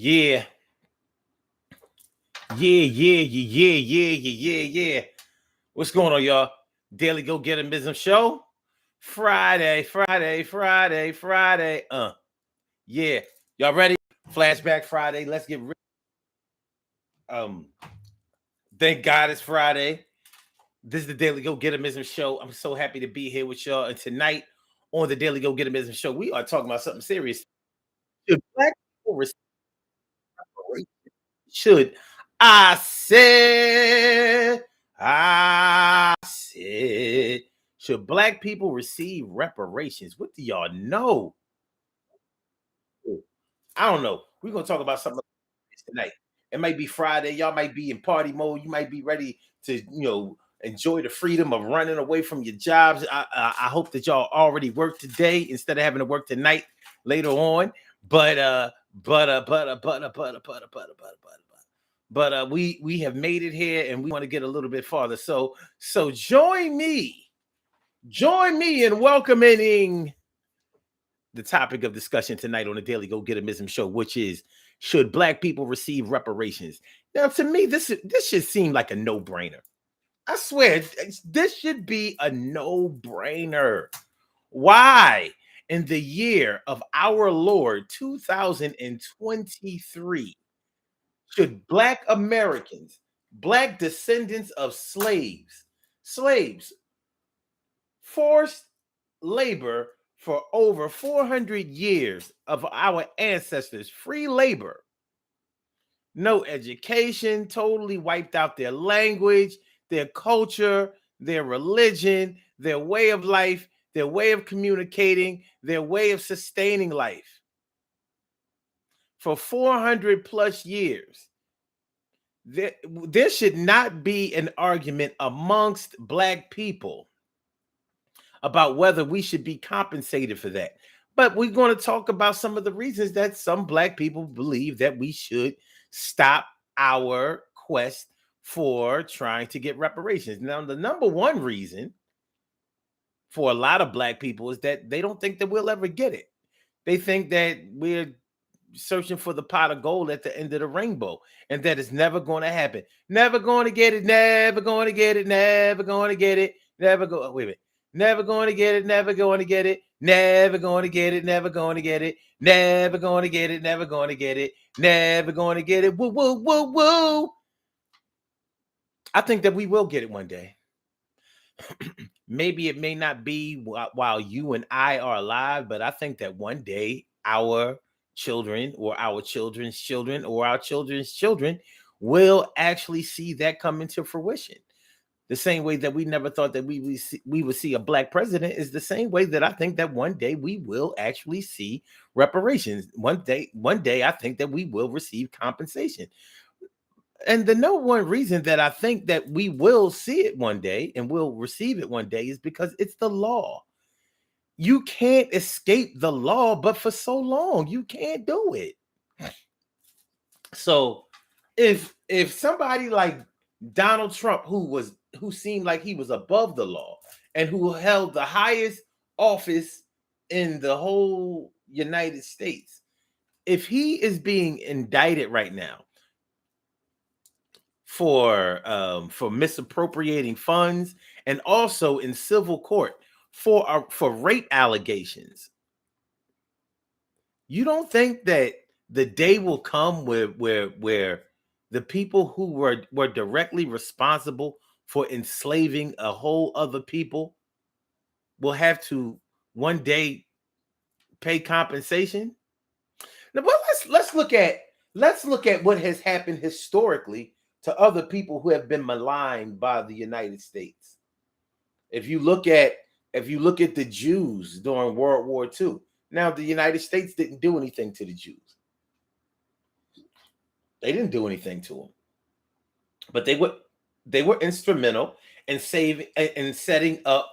Yeah, yeah. What's going on, y'all? Daily Go Getimism Show. Friday. Yeah. Y'all ready? Flashback Friday. Let's get ready. Thank God it's Friday. This is the Daily Go Getimism Show. I'm so happy to be here with y'all. And tonight on the Daily Go Getimism Show, we are talking about something serious. Should black people receive reparations? Should I said, should black people receive reparations? What do y'all know? I don't know. We're gonna talk about something like this tonight. It might be Friday. Y'all might be in party mode. You might be ready to, enjoy the freedom of running away from your jobs. I hope that y'all already work today instead of having to work tonight later on. But we have made it here and we want to get a little bit farther. So join me in welcoming the topic of discussion tonight on the Daily Go Getimism Show, which is, should black people receive reparations? Now, to me, this should seem like a no-brainer. I swear, this should be a no-brainer. Why? In the year of our Lord 2023, should black Americans, black descendants of slaves, forced labor for over 400 years of our ancestors, free labor, no education, totally wiped out their language, their culture, their religion, their way of life, their way of communicating, their way of sustaining life for 400 plus years. There should not be an argument amongst black people about whether we should be compensated for that. But we're going to talk about some of the reasons that some black people believe that we should stop our quest for trying to get reparations. Now, the number one reason for a lot of black people is that they don't think that we'll ever get it. They think that we're searching for the pot of gold at the end of the rainbow and that it's never going to happen. Never going to get it, never going to get it, never going to get it, never go. Wait a minute. Never going to get it, never going to get it, never going to get it, never going to get it, never going to get it, never going to get it, never going to get it. Woo, woo, woo, woo. I think that we will get it one day. Maybe it may not be while you and I are alive, but I think that one day our children or our children's children or our children's children will actually see that come into fruition. The same way that we never thought that we would see a black president is the same way that I think that one day we will actually see reparations. One day I think that we will receive compensation. And the number one reason that I think that we will see it one day and will receive it one day is because it's the law. You can't escape the law, but for so long you can't do it. So if somebody like Donald Trump, who seemed like he was above the law and who held the highest office in the whole United States, if he is being indicted right now for misappropriating funds and also in civil court for rape allegations, you don't think that the day will come where the people who were directly responsible for enslaving a whole other people will have to one day pay compensation? Now, but let's look at what has happened historically to other people who have been maligned by the United States. If you look at the Jews during World War II, now the United States didn't do anything to the Jews. They didn't do anything to them, but they were instrumental in setting up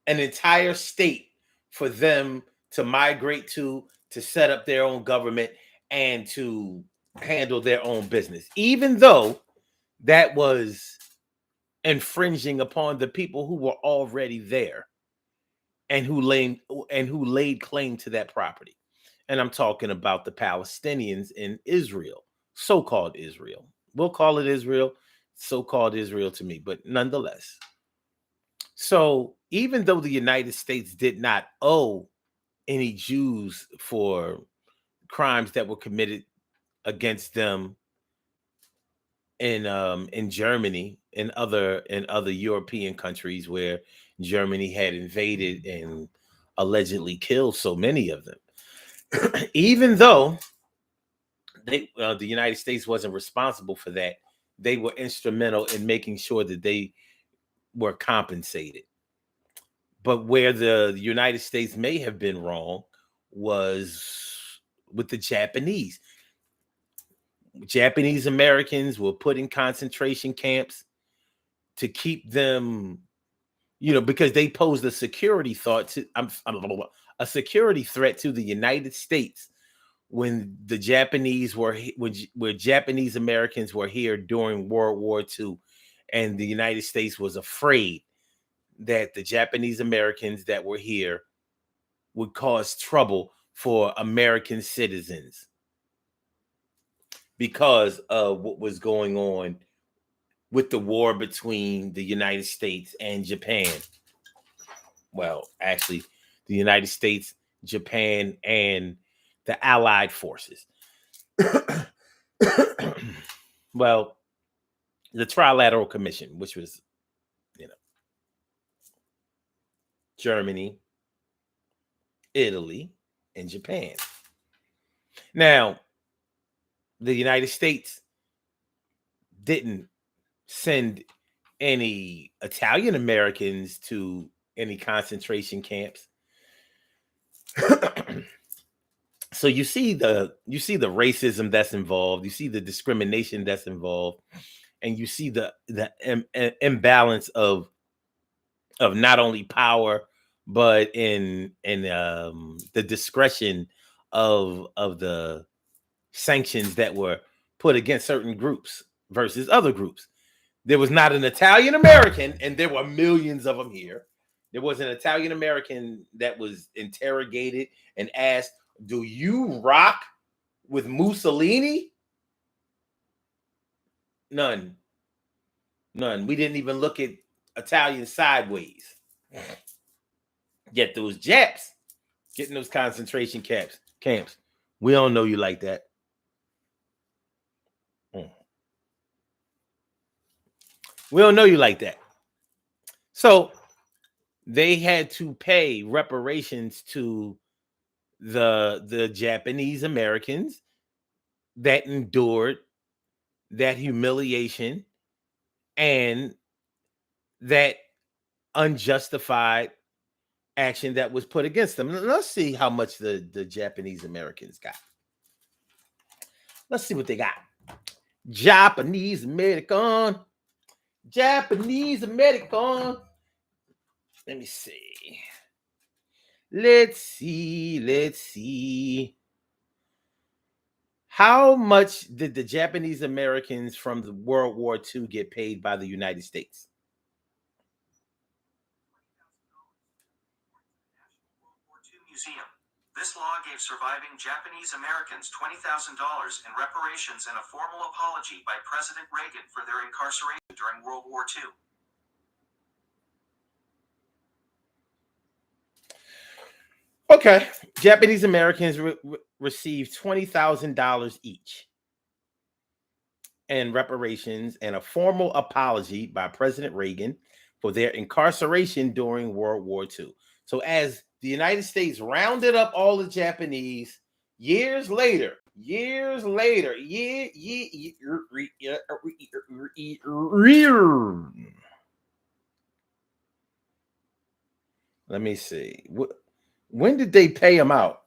an entire state for them to migrate to set up their own government and to handle their own business, even though that was infringing upon the people who were already there and who laid claim to that property. And I'm talking about the Palestinians in Israel, so-called Israel. We'll call it Israel, so-called Israel to me, but nonetheless. So even though the United States did not owe any Jews for crimes that were committed against them in Germany and other European countries where Germany had invaded and allegedly killed so many of them, even though the United States wasn't responsible for that, they were instrumental in making sure that they were compensated. But where the United States may have been wrong was with the Japanese. Japanese Americans were put in concentration camps to keep them, because they posed a security a security threat to the United States when the Japanese when Japanese Americans were here during World War II, and the United States was afraid that the Japanese Americans that were here would cause trouble for American citizens because of what was going on with the war between the United States and Japan. Well, actually, the United States, Japan, and the Allied forces. Well, the Trilateral Commission, which was, Germany, Italy, and Japan. Now, the United States didn't send any Italian Americans to any concentration camps. So you see the racism that's involved, you see the discrimination that's involved, and you see the imbalance of not only power but in the discretion of the sanctions that were put against certain groups versus other groups. There was not an Italian American, and there were millions of them here. There was an Italian American that was interrogated and asked, "Do you rock with Mussolini?" None. We didn't even look at Italians sideways. Yet those Japs getting those concentration camps. We don't know you like that. We don't know you like that. So they had to pay reparations to the Japanese Americans that endured that humiliation and that unjustified action that was put against them. Let's see how much the Japanese Americans got. Let's see what they got. Japanese American. Japanese American. Let me see. Let's see. How much did the Japanese Americans from the World War II get paid by the United States? Museum. This law gave surviving Japanese Americans $20,000 in reparations and a formal apology by President Reagan for their incarceration during World War II. Okay, Japanese Americans received $20,000 each in reparations and a formal apology by President Reagan for their incarceration during World War II. So as the United States rounded up all the Japanese years later, let me see. When did they pay them out?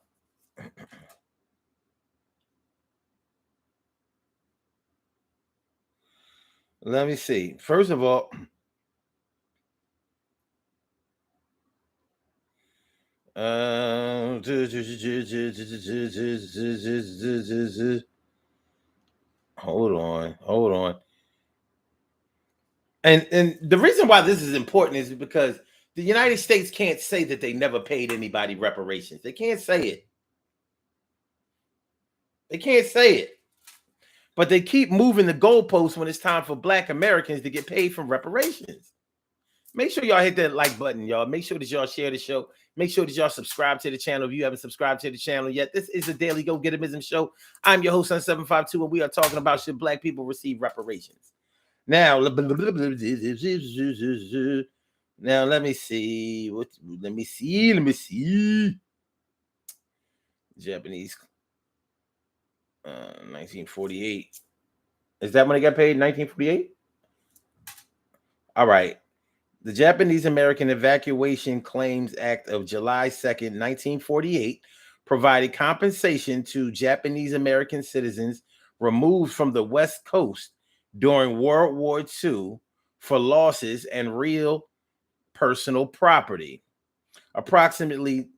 Let me see. First of all, hold on. And the reason why this is important is because the United States can't say that they never paid anybody reparations. They can't say it. They can't say it. But they keep moving the goalposts when it's time for Black Americans to get paid from reparations. Make sure y'all hit that like button, y'all. Make sure that y'all share the show. Make sure that y'all subscribe to the channel if you haven't subscribed to the channel yet. This is a daily Go Getimism show. I'm your host on 752, and we are talking about should Black people receive reparations. Now, let me see. Let me see. Japanese 1948. Is that when they got paid? 1948? All right. The Japanese American Evacuation Claims Act of July 2nd, 1948 provided compensation to Japanese American citizens removed from the West Coast during World War II for losses and real personal property. Approximately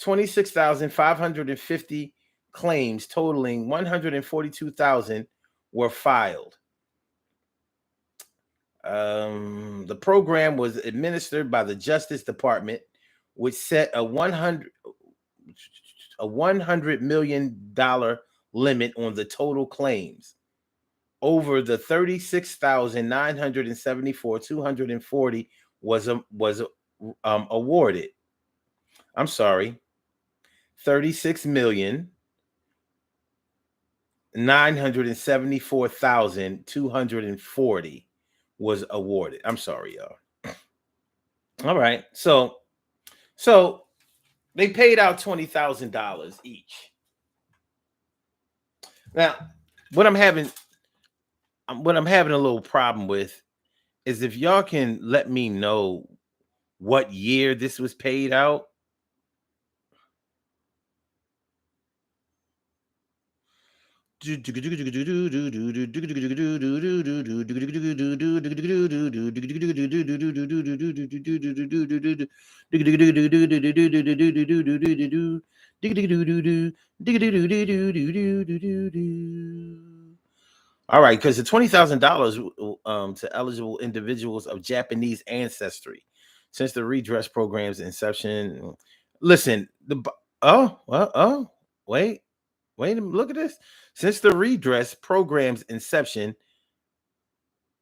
26,550 claims totaling 142,000 were filed. The program was administered by the Justice Department, which set a $100 million limit on the total claims. Over the 36,974, 240 was awarded. I'm sorry, 36,974,240 was awarded. I'm sorry, y'all. All right. So they paid out $20,000 each. Now, what I'm having a little problem with is if y'all can let me know what year this was paid out. All right, because the $20,000 to eligible individuals of Japanese ancestry since the redress program's inception. Listen, wait, look at this. Since the redress program's inception,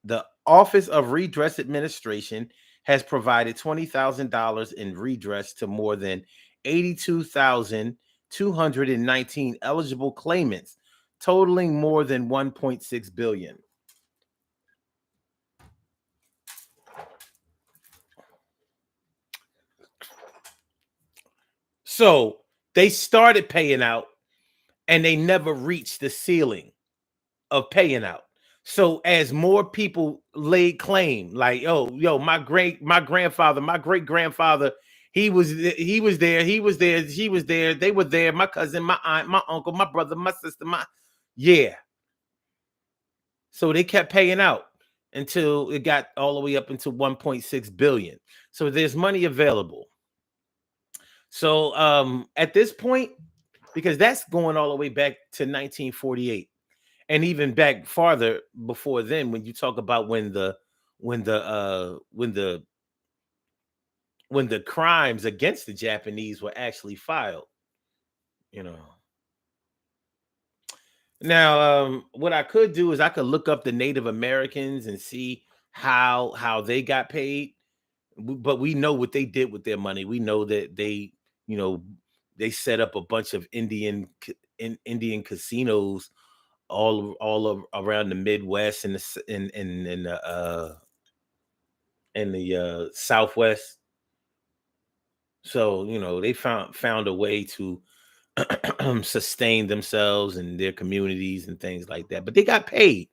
the Office of Redress Administration has provided $20,000 in redress to more than 82,219 eligible claimants, totaling more than $1.6 billion. So they started paying out and they never reached the ceiling of paying out. So as more people laid claim, like, my great grandfather, he was there, they were there, my cousin, my aunt, my uncle, my brother, my sister, so they kept paying out until it got all the way up into 1.6 billion. So there's money available. So at this point, because that's going all the way back to 1948. And even back farther before then, when you talk about when the crimes against the Japanese were actually filed, Now, what I could do is I could look up the Native Americans and see how they got paid, but we know what they did with their money. We know that they set up a bunch of Indian casinos all around the Midwest and the Southwest. So they found a way to sustain themselves and their communities and things like that. But they got paid.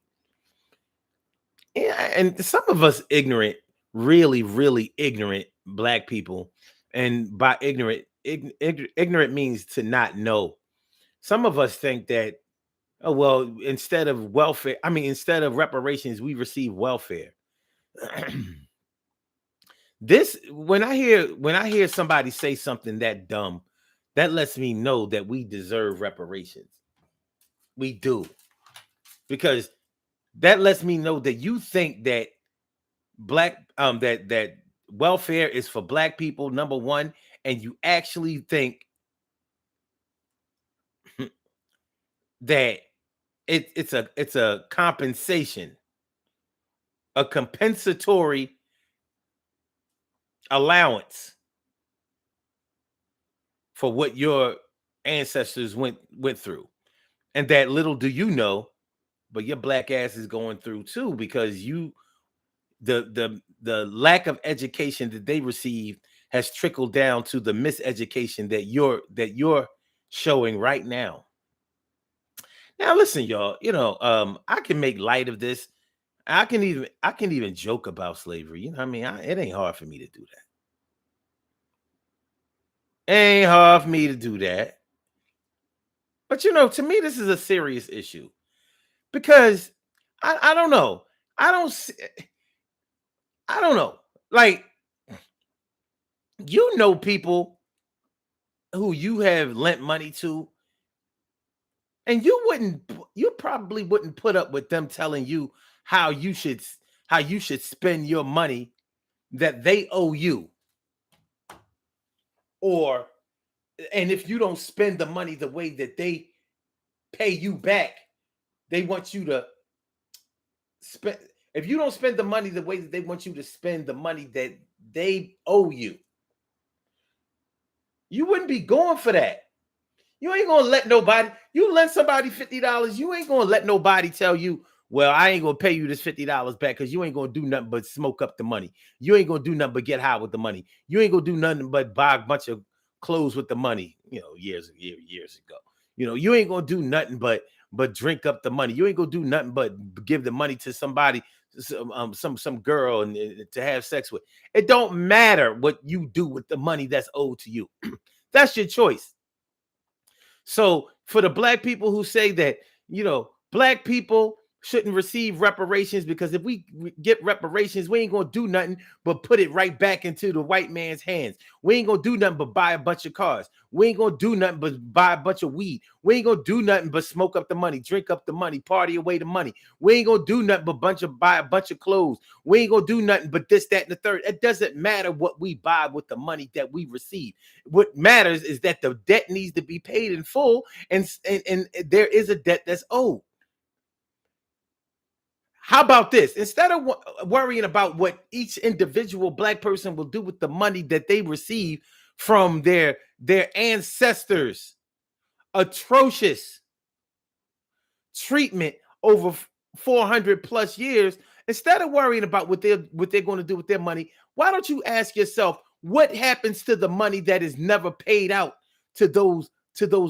Yeah, and some of us ignorant, really, really ignorant Black people, and by ignorant means to not know. Some of us think that, oh well, instead of reparations, we receive welfare. When I hear somebody say something that dumb, that lets me know that we deserve reparations. We do. Because that lets me know that you think that that welfare is for Black people, number one, and you actually think that it's a compensation, a compensatory allowance for what your ancestors went through. And that little do you know, but your black ass is going through too, because the lack of education that they received has trickled down to the miseducation that you're showing right now. Now listen, y'all, I can make light of this. I can even joke about slavery. You know what I mean? It ain't hard for me to do that. Ain't hard for me to do that. But to me, this is a serious issue because I don't know. I don't know. Like, people who you have lent money to, and you probably wouldn't put up with them telling you how you should spend your money that they owe you. And if you don't spend the money the way that they pay you back, they want you to spend. If you don't spend the money the way that they want you to spend the money that they owe you, you wouldn't be going for that. You ain't gonna let nobody. You lend somebody $50. You ain't gonna let nobody tell you, well, I ain't gonna pay you this $50 back, because you ain't gonna do nothing but smoke up the money. You ain't gonna do nothing but get high with the money. You ain't gonna do nothing but buy a bunch of clothes with the money. Years ago. You ain't gonna do nothing but drink up the money. You ain't gonna do nothing but give the money to somebody, some girl, and to have sex with. It don't matter what you do with the money that's owed to you. That's your choice. So for the black people who say that, black people shouldn't receive reparations, because if we get reparations, we ain't going to do nothing but put it right back into the white man's hands. We ain't going to do nothing but buy a bunch of cars. We ain't going to do nothing but buy a bunch of weed. We ain't going to do nothing but smoke up the money, drink up the money, party away the money. We ain't going to do nothing but buy a bunch of clothes. We ain't going to do nothing but this, that, and the third. It doesn't matter what we buy with the money that we receive. What matters is that the debt needs to be paid in full, and there is a debt that's owed. How about this? Instead of worrying about what each individual black person will do with the money that they receive from their ancestors' atrocious treatment over 400 plus years, instead of worrying about what they're going to do with their money, why don't you ask yourself, what happens to the money that is never paid out to those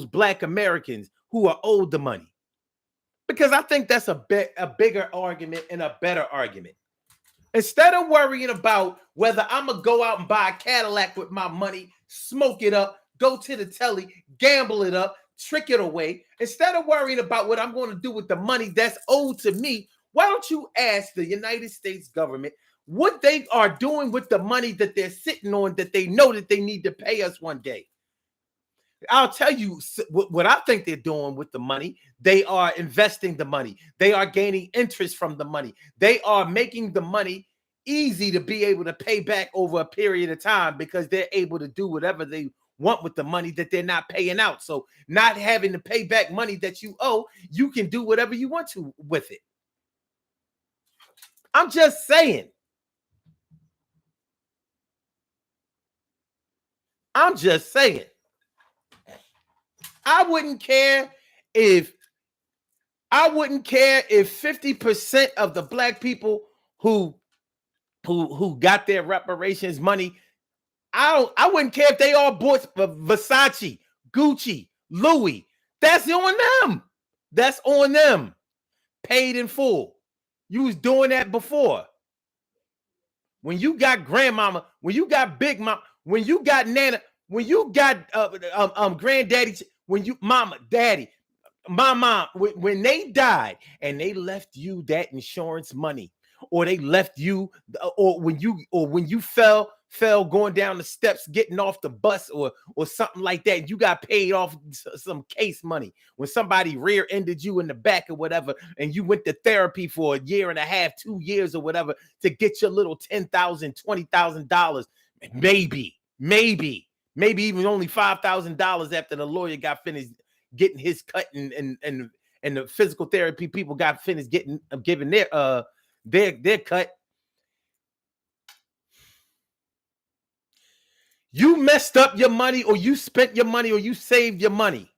black Americans who are owed the money? Because I think that's a bigger argument and a better argument. Instead of worrying about whether I'm going to go out and buy a Cadillac with my money, smoke it up, go to the telly, gamble it up, trick it away, instead of worrying about what I'm going to do with the money that's owed to me, why don't you ask the United States government what they are doing with the money that they're sitting on, that they know that they need to pay us one day? I'll tell you what I think they're doing with the money. They are investing the money. They are gaining interest from the money. They are making the money easy to be able to pay back over a period of time, because they're able to do whatever they want with the money that they're not paying out. So not having to pay back money that you owe, you can do whatever you want to with it. I'm just saying. I'm just saying. I wouldn't care if 50% of the black people who got their reparations money, I wouldn't care if they all bought Versace, Gucci, Louis. That's on them. That's on them. Paid in full. You was doing that before. When you got grandmama, when you got big mama, when you got nana, when you got granddaddy, when you mama, daddy, my mom, when they died and they left you that insurance money, or they left you, or when you fell going down the steps, getting off the bus, or something like that, you got paid off some case money. When somebody rear-ended you in the back or whatever, and you went to therapy for a year and a half, 2 years or whatever, to get your little $10,000, $20,000, maybe even only $5,000 after the lawyer got finished getting his cut and and the physical therapy people got finished giving their cut. You messed up your money, or you spent your money, or you saved your money.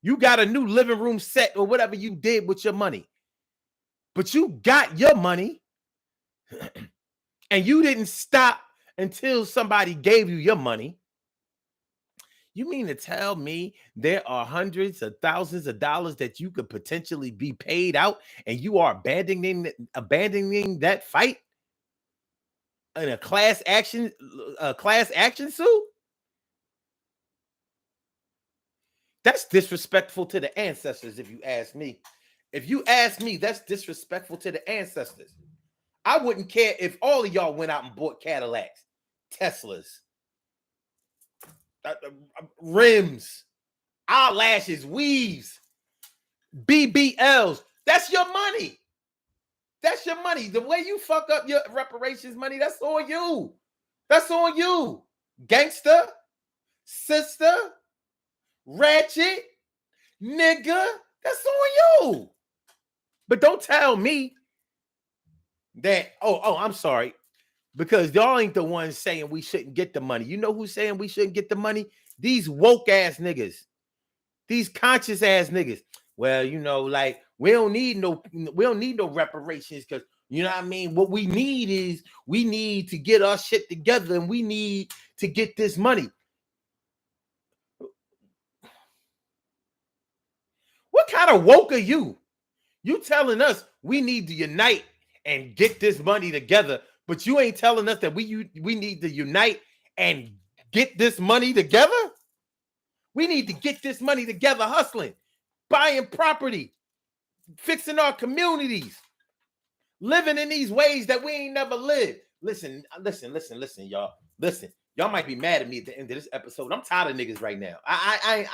You got a new living room set or whatever you did with your money. But you got your money and you didn't stop until somebody gave you your money. You mean to tell me there are hundreds of thousands of dollars that you could potentially be paid out and you are abandoning that fight in a class action suit? That's disrespectful to the ancestors, if you ask me. If you ask me, that's disrespectful to the ancestors. I wouldn't care if all of y'all went out and bought Cadillacs, Teslas, rims, eyelashes, weaves, BBLs. That's your money. That's your money. The way you fuck up your reparations money, that's on you. That's on you. Gangster, sister, ratchet, nigga, that's on you. But don't tell me that, I'm sorry, because y'all ain't the ones saying we shouldn't get the money. You know who's saying we shouldn't get the money? These woke ass niggas, these conscious ass niggas. Well, like we don't need no reparations, because you know what I mean? What we need to get our shit together, and we need to get this money. What kind of woke are you? You telling us we need to unite and get this money together, but you ain't telling us that we need to unite and get this money together? We need to get this money together, hustling, buying property, fixing our communities, living in these ways that we ain't never lived. Listen, y'all. Listen, y'all might be mad at me at the end of this episode. I'm tired of niggas right now. I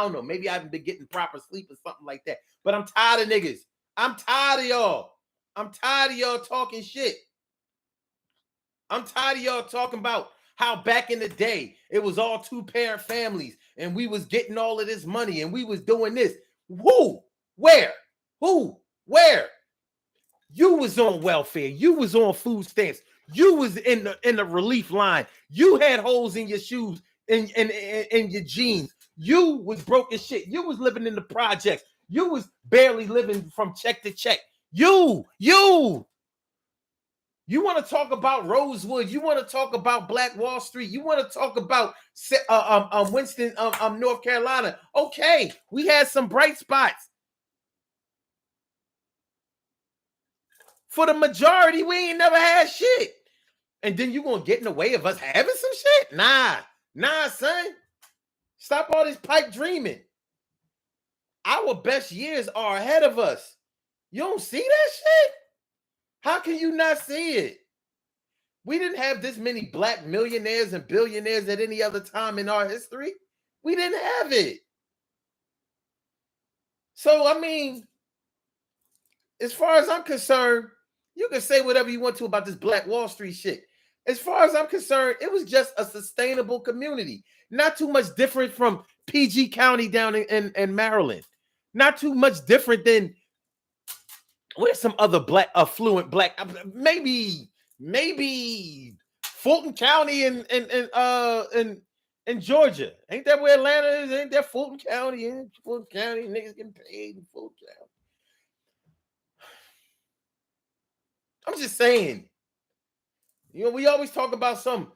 don't know. Maybe I haven't been getting proper sleep or something like that. But I'm tired of niggas. I'm tired of y'all. I'm tired of y'all talking shit. I'm tired of y'all talking about how back in the day it was all two-parent families and we was getting all of this money and we was doing this. Who? Where? Who? Where? You was on welfare. You was on food stamps. You was in the relief line. You had holes in your shoes and in your jeans. You was broke as shit. You was living in the projects. You was barely living from check to check. You want to talk about Rosewood. You want to talk about Black Wall Street. You want to talk about Winston, North Carolina. Okay, we had some bright spots. For the majority, we ain't never had shit. And then you gonna get in the way of us having some shit? Nah, son. Stop all this pipe dreaming. Our best years are ahead of us. You don't see that shit? How can you not see it? We didn't have this many black millionaires and billionaires at any other time in our history. We didn't have it. So, I mean, as far as I'm concerned, you can say whatever you want to about this Black Wall Street shit. As far as I'm concerned, it was just a sustainable community. Not too much different from PG County down in Maryland. Not too much different than where's some other black affluent black, maybe Fulton County in Georgia. Ain't that where Atlanta is? Ain't that Fulton County? Fulton County, niggas getting paid in Fulton County. I'm just saying. We always talk about some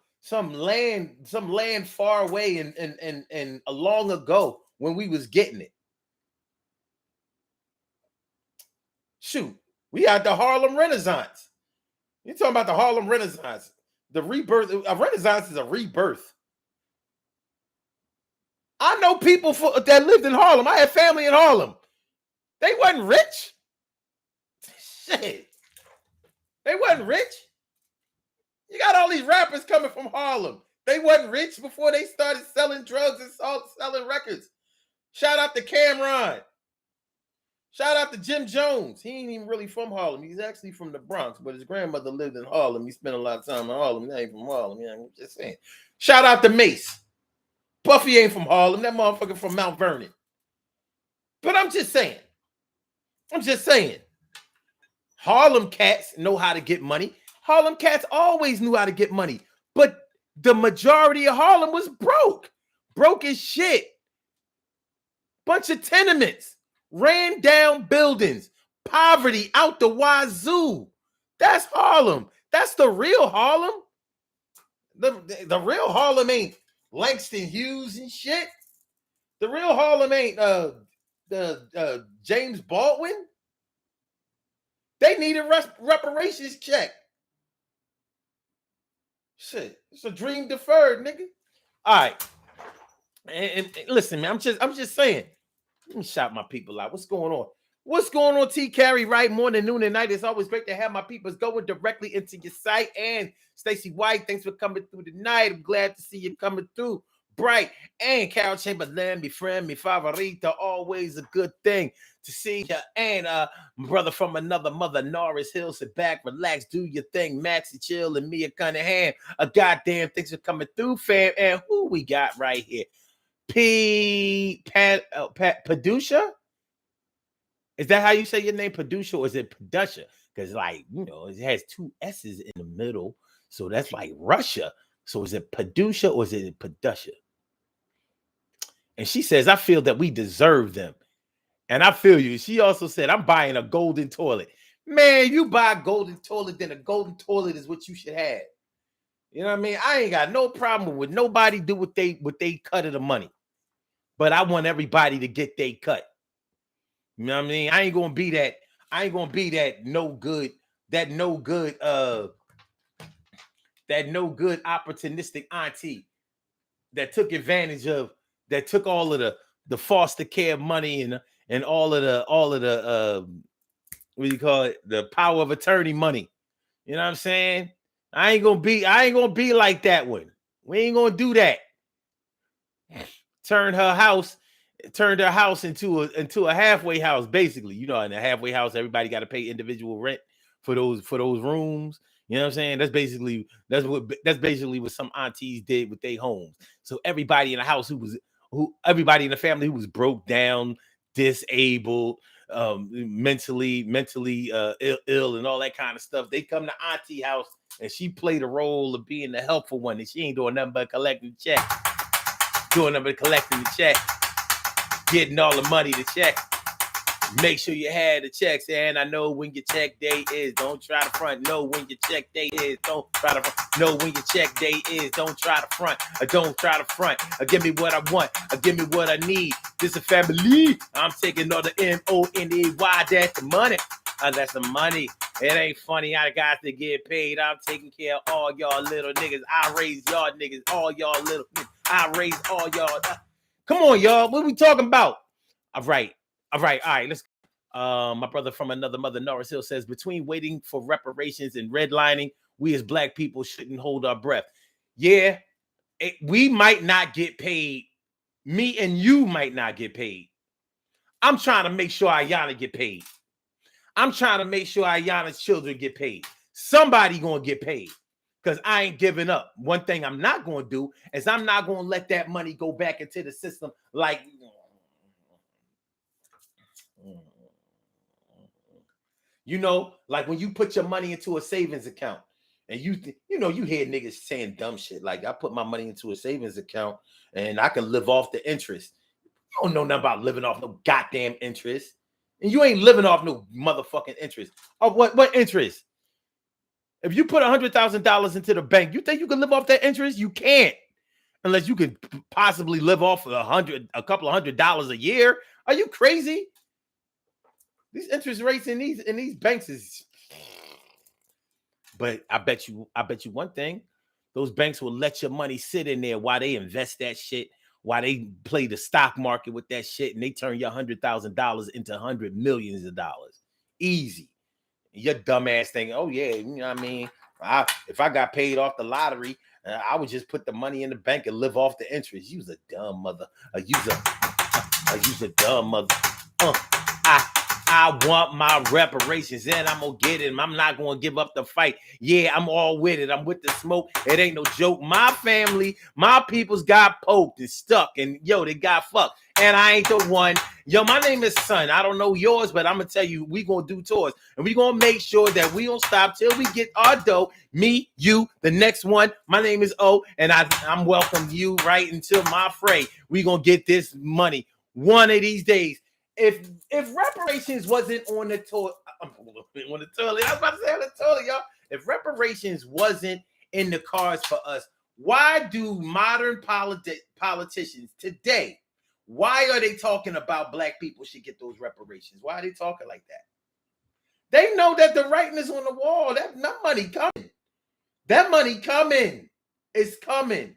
land far away and long ago when we was getting it. Shoot, we had the Harlem Renaissance. You're talking about the Harlem Renaissance. The rebirth. A Renaissance is a rebirth. I know people that lived in Harlem. I had family in Harlem. They wasn't rich. Shit. They wasn't rich. You got all these rappers coming from Harlem. They wasn't rich before they started selling drugs and selling records. Shout out to Cameron. Shout out to Jim Jones. He ain't even really from Harlem. He's actually from the Bronx, but his grandmother lived in Harlem. He spent a lot of time in Harlem. He ain't from Harlem. Yeah, I'm just saying. Shout out to Mace. Puffy ain't from Harlem. That motherfucker from Mount Vernon. But I'm just saying. I'm just saying. Harlem cats know how to get money. Harlem cats always knew how to get money. But the majority of Harlem was broke. Broke as shit. Bunch of tenements. Ran down buildings. Poverty out the wazoo. That's Harlem. That's the real Harlem. The real Harlem ain't Langston Hughes and shit. The real Harlem ain't James Baldwin. They need a reparations check. Shit, it's a dream deferred, nigga. All right, and listen, man. I'm just saying. Let me shout my people out. What's going on? What's going on, T. Carey? Right, morning, noon, and night. It's always great to have my peoples going directly into your site. And Stacey White, thanks for coming through tonight. I'm glad to see you coming through. Bright and Carol Chamberlain, my friend, mi favorita. Always a good thing to see you. And my brother from another mother, Norris Hill. Sit back, relax, do your thing. Maxie Chill and Mia Cunningham. A goddamn thanks for coming through, fam. And who we got right here? Padusha? Is that how you say your name, Padusha, or is it Padusha? Because, like, you know, it has two S's in the middle, so that's like Russia. So is it Padusha or is it Padusha? And she says, I feel that we deserve them. And I feel you. She also said, I'm buying a golden toilet. Man, you buy a golden toilet, then a golden toilet is what you should have. You know what I mean? I ain't got no problem with nobody do what they cut of the money. But I want everybody to get their cut. You know what I mean? I ain't gonna be that no good opportunistic auntie that took advantage of, that took all of the foster care money and all of the what do you call it, the power of attorney money. You know what I'm saying? I ain't gonna be like that one. We ain't gonna do that. Turned her house into a halfway house, basically. You know, in a halfway house, everybody got to pay individual rent for those rooms. You know what I'm saying? That's basically what some aunties did with their homes. So everybody in the house everybody in the family who was broke down, disabled, mentally ill and all that kind of stuff, they come to auntie house and she played the role of being the helpful one, and she ain't doing nothing but collecting the check. Getting all the money to check. Make sure you had the checks, and I know when your check day is. Don't try to front. Know when your check day is. Don't try to front. Know when your check day is. Don't try to front. Don't try to front. Give me what I want. Give me what I need. This a family. I'm taking all the MONEY. That's the money. That's the money. It ain't funny. I got to get paid. I'm taking care of all y'all little niggas. I raise y'all niggas. All y'all little niggas. I raise all y'all. Come on, y'all. What are we talking about? All right. Let's. My brother from another mother, Norris Hill, says, between waiting for reparations and redlining, we as black people shouldn't hold our breath. Yeah, we might not get paid. Me and you might not get paid. I'm trying to make sure Ayanna get paid. I'm trying to make sure Ayanna's children get paid. Somebody gonna get paid. Because I ain't giving up. One thing I'm not going to do is I'm not going to let that money go back into the system like, you know, like when you put your money into a savings account and you hear niggas saying dumb shit like, I put my money into a savings account and I can live off the interest. You don't know nothing about living off no goddamn interest. And you ain't living off no motherfucking interest. Of what interest? If you put $100,000 into the bank, you think you can live off that interest? You can't, unless you could possibly live off a couple of $100 a year. Are you crazy? These interest rates in these banks is. But I bet you one thing: those banks will let your money sit in there while they invest that shit, while they play the stock market with that shit, and they turn your $100,000 into $100 million. Easy. Your dumbass thing, oh yeah, you know what I mean? If I got paid off the lottery, I would just put the money in the bank and live off the interest. You's a dumb mother. You's a dumb mother. I want my reparations and I'm gonna get it. I'm not gonna give up the fight. Yeah, I'm all with it. I'm with the smoke. It ain't no joke. My family, my peoples got poked and stuck, and yo, they got fucked. and I ain't the one. Yo, my name is Son. I don't know yours, but I'm gonna tell you, we gonna do tours, and we gonna make sure that we don't stop till we get our dough. Me, you, the next one. My name is O, and I'm welcoming you right into my fray. We gonna get this money one of these days. If reparations wasn't on the toilet, I was about to say on the toilet, y'all. If reparations wasn't in the cards for us, why do modern politicians today, why are they talking about black people should get those reparations? Why are they talking like that? They know that the writing is on the wall. That money coming. That money coming. It's coming.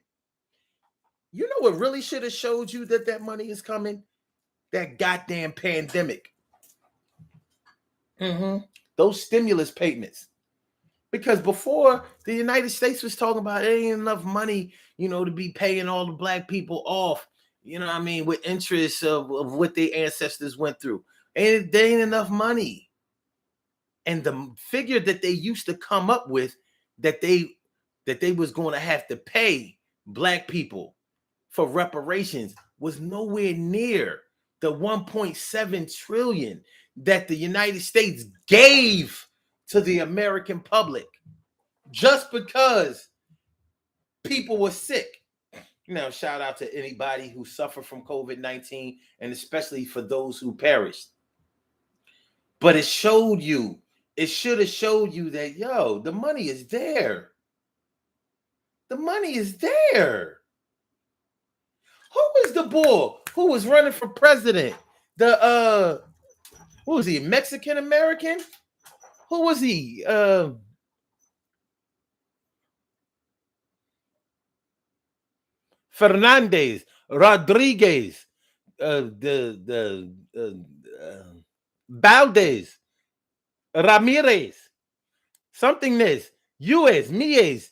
You know what really should have showed you that money is coming? That goddamn pandemic. Those stimulus payments. Because before, the United States was talking about there ain't enough money, to be paying all the black people off, with interest of what their ancestors went through. And there ain't enough money. And the figure that they used to come up with that they was going to have to pay black people for reparations was nowhere near the 1.7 trillion that the United States gave to the American public just because people were sick. Shout out to anybody who suffered from COVID-19 and especially for those who perished. But it should have showed you that, yo, the money is there. The money is there. Who was the bull who was running for president? Who was he? Mexican American? Who was he? Fernandez, Rodriguez, Valdez, Ramirez, something this, Uez, Mies,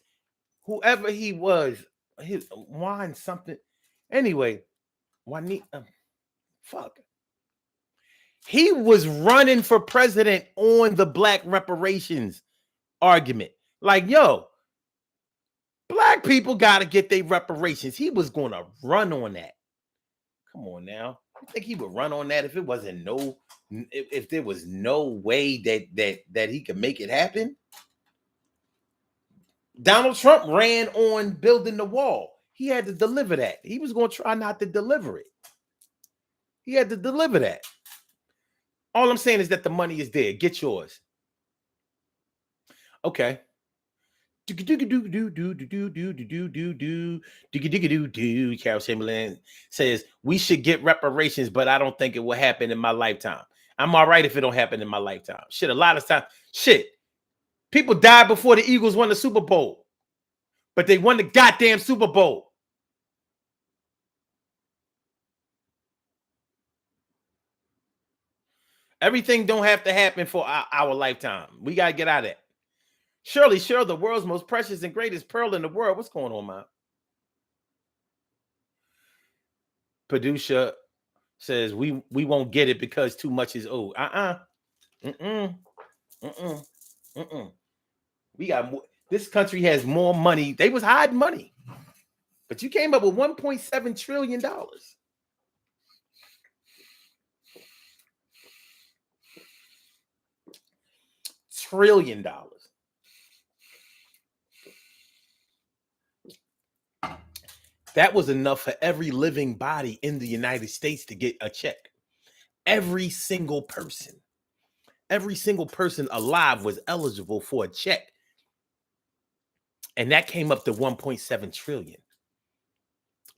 whoever he was, his Juan something. Anyway, Juanita, fuck. He was running for president on the black reparations argument. Like, yo, black people got to get their reparations. He was going to run on that. Come on now. You think he would run on that if it wasn't if there was no way that he could make it happen? Donald Trump ran on building the wall. He had to deliver that. He was going to try not to deliver it. He had to deliver that. All I'm saying is that the money is there. Get yours. Okay. Carol Chamberlain says we should get reparations, but I don't think it will happen in my lifetime. I'm all right if it don't happen in my lifetime. Shit, a lot of times, people died before the Eagles won the Super Bowl, but they won the goddamn Super Bowl. Everything don't have to happen for our lifetime. We got to get out of that. Shirley, the world's most precious and greatest pearl in the world. What's going on, man? Padusha says we won't get it because too much is owed. We got more. This country has more money. They was hiding money, but you came up with $1.7 trillion. Trillion. That was enough for every living body in the United States to get a check. Every single person alive was eligible for a check. And that came up to 1.7 trillion.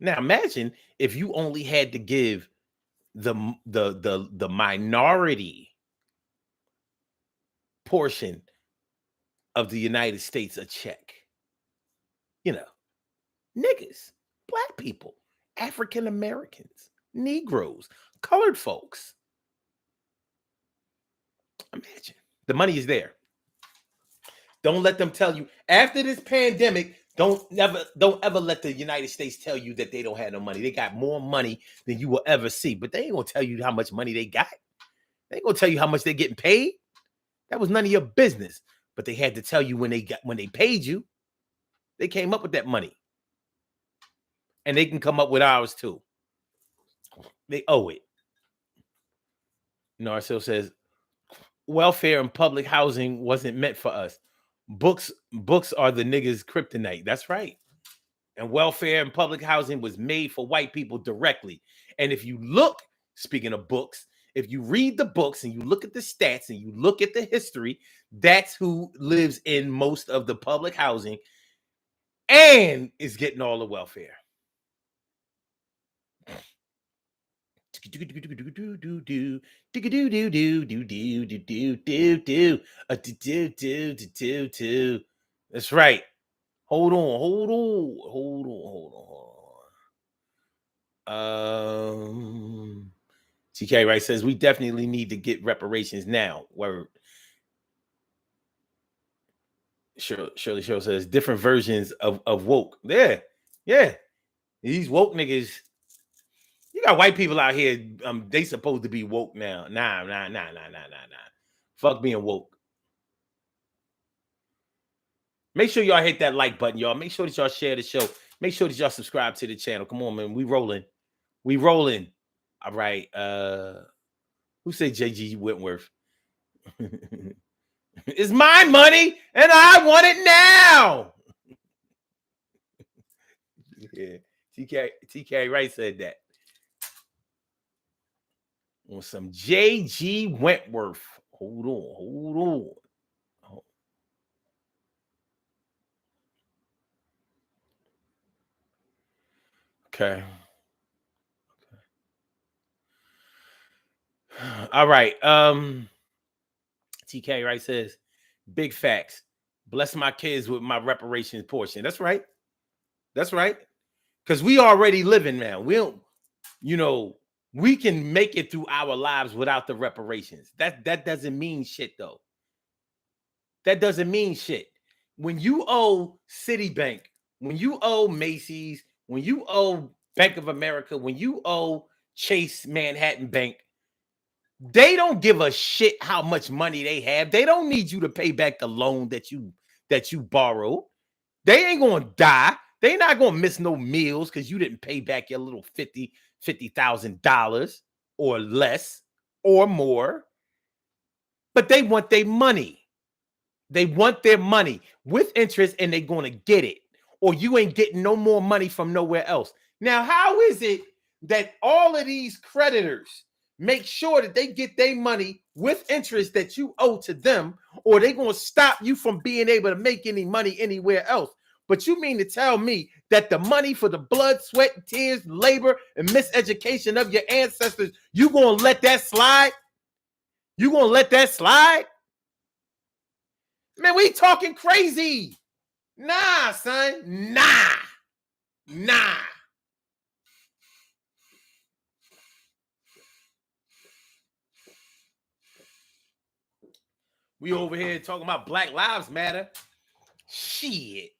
Now imagine if you only had to give the minority portion of the United States a check. Niggas, black people, African Americans, Negroes, colored folks. Imagine. The money is there. Don't let them tell you after this pandemic. Don't ever let the United States tell you that they don't have no money. They got more money than you will ever see, but they ain't gonna tell you how much money they got. They ain't gonna tell you how much they're getting paid. That was none of your business. But they had to tell you when they paid you. They came up with that money, and they can come up with ours too. They owe it. Narcil says, welfare and public housing wasn't meant for us. Books are the niggas' kryptonite. That's right. And welfare and public housing was made for white people directly. And if you look, speaking of books, if you read the books and you look at the stats and you look at the history, that's who lives in most of the public housing and is getting all the welfare. That's right. Hold on. TK Wright says we definitely need to get reparations now. Word. Shirley Show says different versions of woke. Yeah. These woke niggas. You got white people out here. They supposed to be woke now. Nah. Fuck being woke. Make sure y'all hit that like button, y'all. Make sure that y'all share the show. Make sure that y'all subscribe to the channel. Come on, man. We rolling. All right. Who said JG Whitworth? It's my money and I want it now. Yeah. TK Wright said that. On some JG Wentworth. Hold on. Okay. All right. TK Wright says, big facts. Bless my kids with my reparations portion. That's right. Because we already living now. We don't, we can make it through our lives without the reparations. That doesn't mean shit, though. That doesn't mean shit. When you owe Citibank, when you owe Macy's, when you owe Bank of America, when you owe Chase Manhattan Bank, they don't give a shit how much money they have. They don't need you to pay back the loan that you borrowed. They ain't gonna die. They not gonna miss no meals because you didn't pay back your little $50,000 or less or more. But they want their money. They want their money with interest, and they're gonna get it. Or you ain't getting no more money from nowhere else. Now, how is it that all of these creditors make sure that they get their money with interest that you owe to them, or they're going to stop you from being able to make any money anywhere else? But you mean to tell me that the money for the blood, sweat, tears, labor, and miseducation of your ancestors, you going to let that slide? You going to let that slide? Man, we talking crazy. Nah, son. Nah. We over here talking about Black Lives Matter. Shit.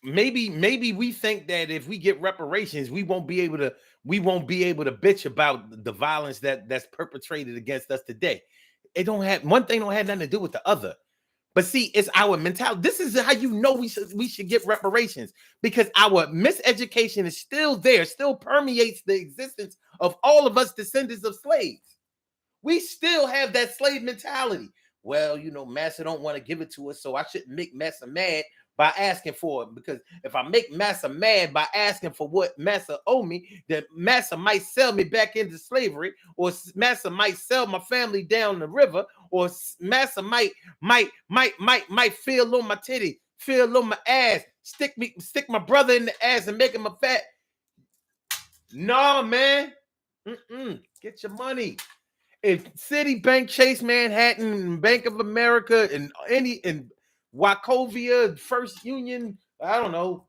Maybe we think that if we get reparations, we won't be able to bitch about the violence that's perpetrated against us today. One thing don't have nothing to do with the other. But see, it's our mentality. This is how you know we should get reparations, because our miseducation is still there, still permeates the existence of all of us descendants of slaves. We still have that slave mentality. Well, Massa don't want to give it to us, so I shouldn't make Massa mad by asking for it, because if I make Massa mad by asking for what Massa owe me, then Massa might sell me back into slavery, or Massa might sell my family down the river, or Massa might feel on my titty, feel on my ass, stick my brother in the ass and make him a fat. No, man. Get your money. If Citibank, Chase Manhattan, Bank of America, and Wachovia, First Union, I don't know,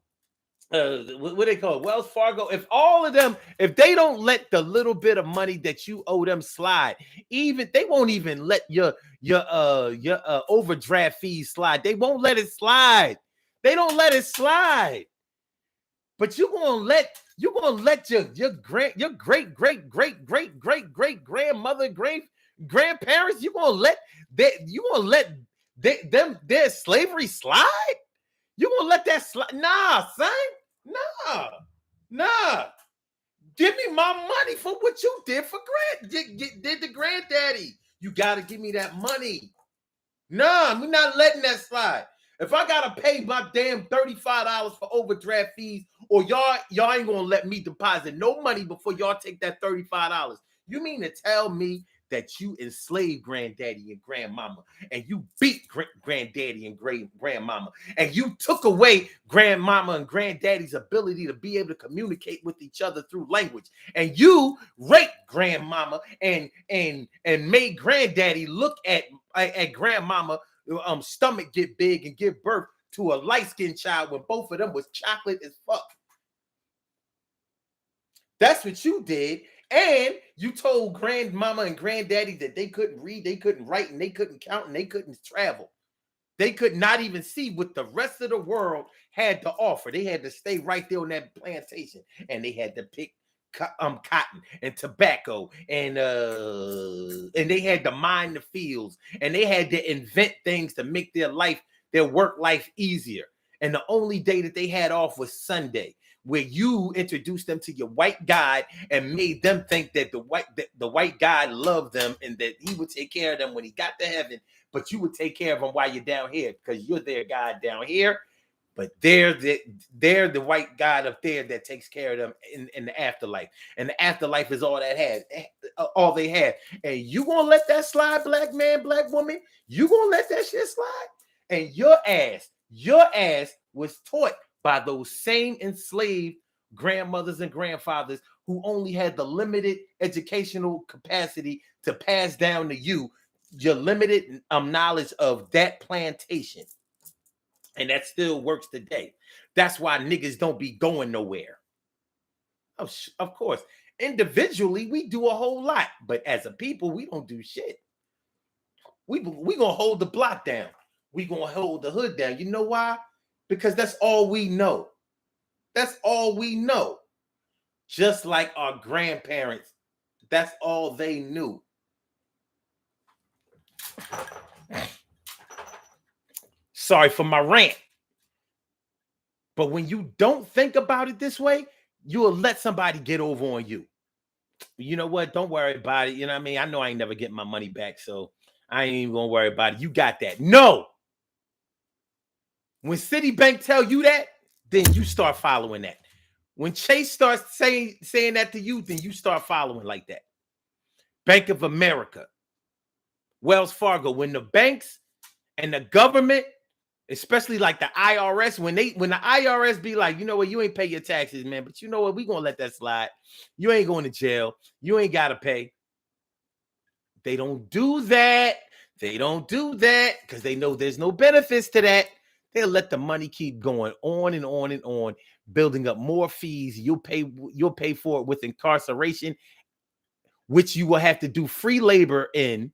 what they call it, Wells Fargo, if all of them, if they don't let the little bit of money that you owe them slide, they won't even let your overdraft fees slide. They won't let it slide. They don't let it slide. But you're gonna let your great grandmother, grandparents, you're gonna let their slavery slide? You gonna let that slide? Nah, son. Nah. Give me my money for what you did for did the granddaddy. You gotta give me that money. Nah, we're not letting that slide. If I gotta pay my damn $35 for overdraft fees, or y'all ain't gonna let me deposit no money before y'all take that $35. You mean to tell me that you enslaved granddaddy and grandmama, and you beat granddaddy and grandmama, and you took away grandmama and granddaddy's ability to be able to communicate with each other through language, and you raped grandmama and made granddaddy look at grandmama stomach get big and give birth to a light-skinned child when both of them was chocolate as fuck. That's what you did. And you told grandmama and granddaddy that they couldn't read, they couldn't write, and they couldn't count, and they couldn't travel. They could not even see what the rest of the world had to offer. They had to stay right there on that plantation, and they had to pick cotton and tobacco, and they had to mine the fields, and they had to invent things to make their work life easier. And the only day that they had off was Sunday, where you introduced them to your white guide and made them think that the white guide loved them and that he would take care of them when he got to heaven, but you would take care of them while you're down here because you're their guide down here. But they're the white God up there that takes care of them in the afterlife. And the afterlife is all they have. And you gonna let that slide, black man, black woman? You gonna let that shit slide? And your ass was taught by those same enslaved grandmothers and grandfathers who only had the limited educational capacity to pass down to you your limited knowledge of that plantation. And that still works today. That's why niggas don't be going nowhere. Of course, individually, we do a whole lot. But as a people, we don't do shit. We going to hold the block down. We going to hold the hood down. You know why? Because that's all we know. That's all we know. Just like our grandparents, that's all they knew. Sorry for my rant. But when you don't think about it this way, you will let somebody get over on you. You know what? Don't worry about it. You know what I mean? I know I ain't never getting my money back, so I ain't even gonna worry about it. You got that. No. When Citibank tell you that, then you start following that. When Chase starts saying that to you, then you start following like that. Bank of America, Wells Fargo, when the banks and the government, especially like the IRS, when the IRS be like, you know what, you ain't pay your taxes, man, but you know what, we gonna let that slide. You ain't going to jail. You ain't gotta pay. They don't do that. They don't do that because they know there's no benefits to that. They'll let the money keep going on and on and on, building up more fees. You'll pay for it with incarceration, which you will have to do free labor in.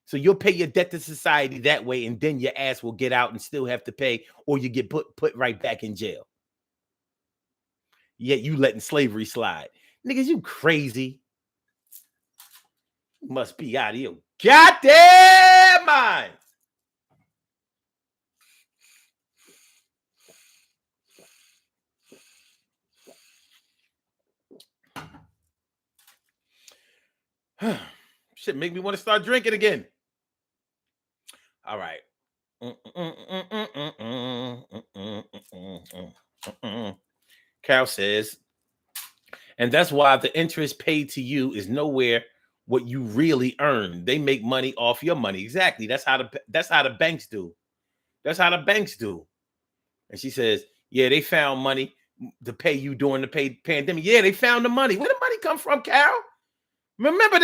So you'll pay your debt to society that way, and then your ass will get out and still have to pay, or you get put right back in jail. Yet you letting slavery slide. Niggas, you crazy. You must be out of your goddamn mind. Shit make me want to start drinking again. All right. Carol says, and that's why the interest paid to you is nowhere what you really earn. They make money off your money. Exactly. That's how the banks do. That's how the banks do. And she says, yeah, they found money to pay you during the pandemic. Yeah, they found the money. Where the money come from, Carol? Remember,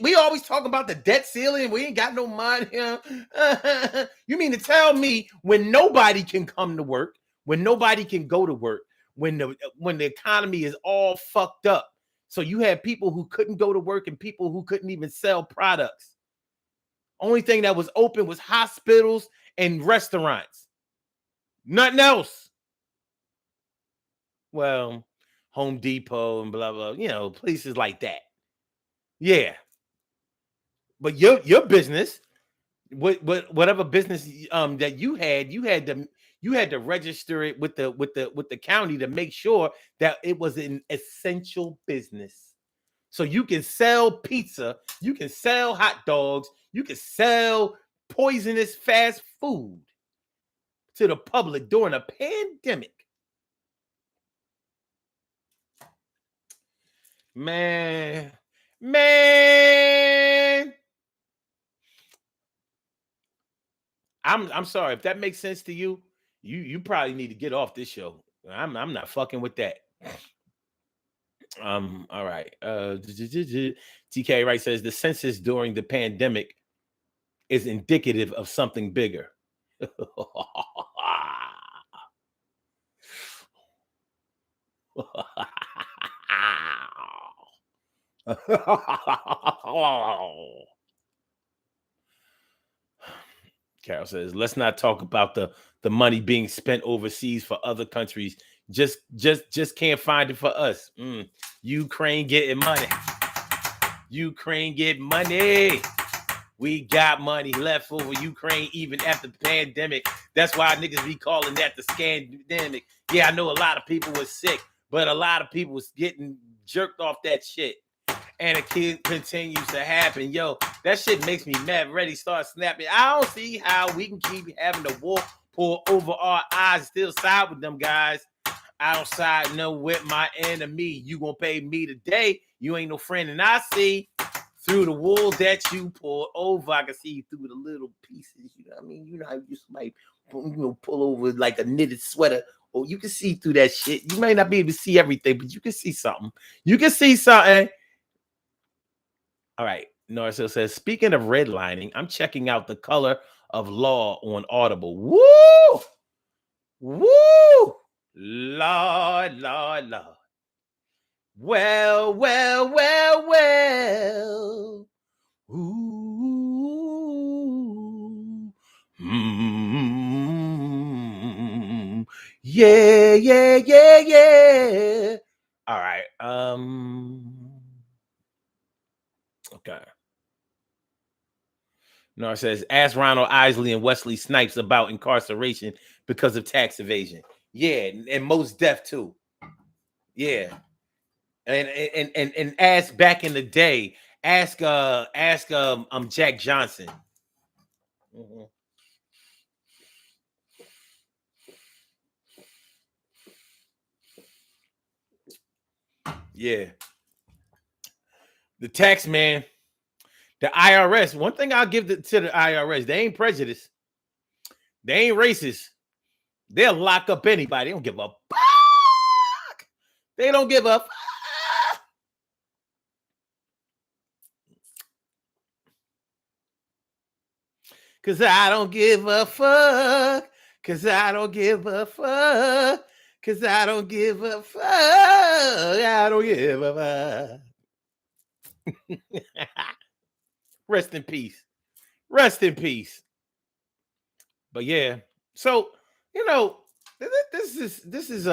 we always talk about the debt ceiling. We ain't got no money. You mean to tell me when nobody can come to work, when nobody can go to work, when the economy is all fucked up? So you had people who couldn't go to work and people who couldn't even sell products. Only thing that was open was hospitals and restaurants. Nothing else. Well, Home Depot and blah, blah, places like that. Yeah. But your business, whatever business that you had You had to register it with the county to make sure that it was an essential business. So you can sell pizza, you can sell hot dogs, you can sell poisonous fast food to the public during a pandemic. Man. I'm sorry if that makes sense to you. You probably need to get off this show. I'm not fucking with that. All right. TK Wright says the census during the pandemic is indicative of something bigger. Carol says, let's not talk about the money being spent overseas for other countries. Just can't find it for us. Ukraine getting money. Ukraine get money. We got money left over Ukraine even after the pandemic. That's why niggas be calling that the scandemic. Yeah, I know a lot of people were sick, but a lot of people was getting jerked off that shit. And it continues to happen. Yo, that shit makes me mad. Ready start snapping. I don't see how we can keep having the war pour over our eyes. Still side with them guys. I don't side no with my enemy. You gonna pay me today. You ain't no friend. And I see through the wool that you pour over. I can see through the little pieces. You know what I mean? You know how you might pull over like a knitted sweater. Or you can see through that shit. You may not be able to see everything, but you can see something. You can see something. All right. Narcil says, speaking of redlining, I'm checking out The Color of Law on Audible. Woo! Woo! Lord. Well. Ooh. Yeah. All right. Okay. Nar says, ask Ronald Isley and Wesley Snipes about incarceration because of tax evasion. Yeah, and most deaf too. Yeah. And ask back in the day, ask Jack Johnson. Mm-hmm. Yeah. The tax man, the IRS. One thing I'll give to the IRS, they ain't prejudiced. They ain't racist. They'll lock up anybody. They don't give a fuck. They don't give a fuck. Cause I don't give a fuck. Cause I don't give a fuck. Cause I don't give a fuck. I don't give a fuck. Rest in peace. Rest in peace. But yeah, so this is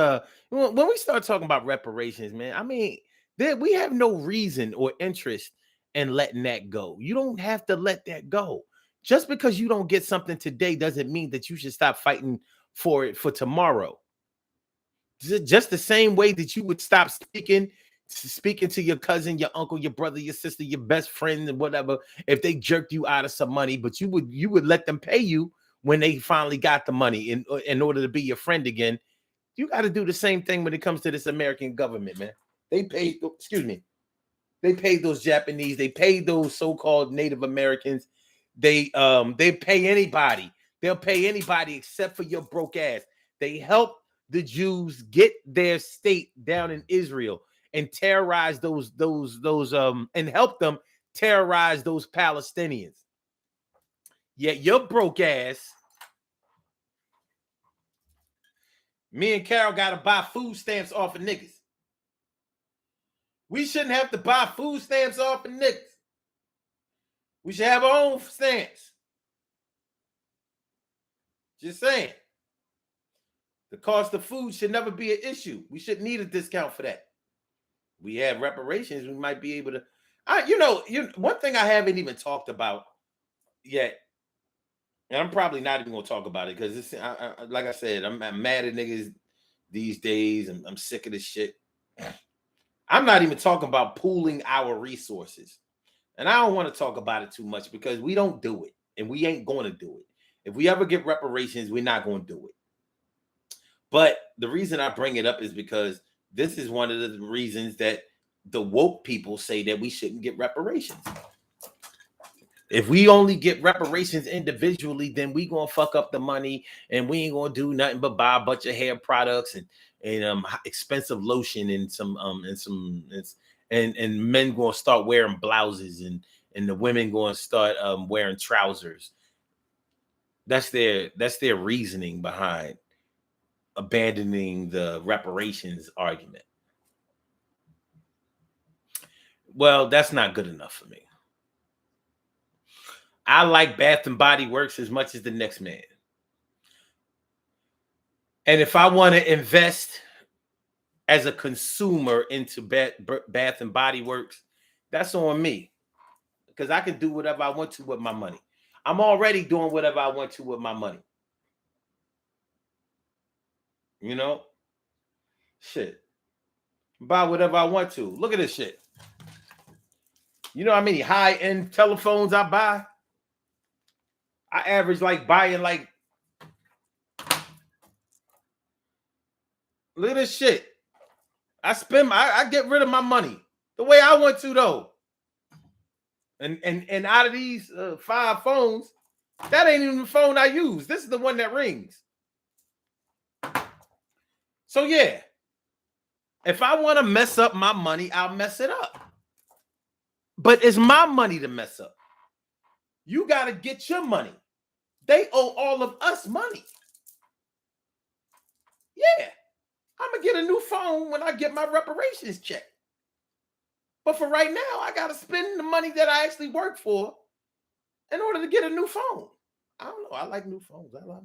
when we start talking about reparations, man. I mean, we have no reason or interest in letting that go. You don't have to let that go. Just because you don't get something today doesn't mean that you should stop fighting for it for tomorrow. Just the same way that you would stop speaking to your cousin, your uncle, your brother, your sister, your best friend, and whatever, if they jerked you out of some money, but you would let them pay you when they finally got the money in order to be your friend again. You got to do the same thing when it comes to this American government, man. They paid those Japanese, they paid those so-called Native Americans. They pay anybody. They'll pay anybody except for your broke ass. They help the Jews get their state down in Israel and terrorize those and help them terrorize those Palestinians. Yet your broke ass, me and Carol got to buy food stamps off of niggas. We shouldn't have to buy food stamps off of niggas. We should have our own stamps. Just saying. The cost of food should never be an issue. We shouldn't need a discount for that. We have reparations. We might be able to. One thing I haven't even talked about yet And I'm probably not even gonna talk about it because it's like I said, I'm mad at niggas these days. I'm sick of this shit. I'm not even talking about pooling our resources. And I don't want to talk about it too much because we don't do it and we ain't going to do it. If we ever get reparations, we're not going to do it. But the reason I bring it up is because this is one of the reasons that the woke people say that we shouldn't get reparations. If we only get reparations individually, then we gonna fuck up the money and we ain't gonna do nothing but buy a bunch of hair products and expensive lotion and and men gonna start wearing blouses and the women gonna start wearing trousers. That's their reasoning behind abandoning the reparations argument. Well, that's not good enough for me. I like Bath and Body Works as much as the next man. And if I want to invest as a consumer into Bath and Body Works, that's on me. Because I can do whatever I want to with my money. I'm already doing whatever I want to with my money. You know? Shit. Buy whatever I want to. Look at this shit. You know how many high-end telephones I buy? I average like buying like, look at this shit. I get rid of my money the way I want to though. And out of these 5 phones, that ain't even the phone I use. This is the one that rings. So yeah, if I want to mess up my money, I'll mess it up. But it's my money to mess up. You got to get your money. They owe all of us money. Yeah, I'm going to get a new phone when I get my reparations check. But for right now, I got to spend the money that I actually work for in order to get a new phone. I don't know. I like new phones. I like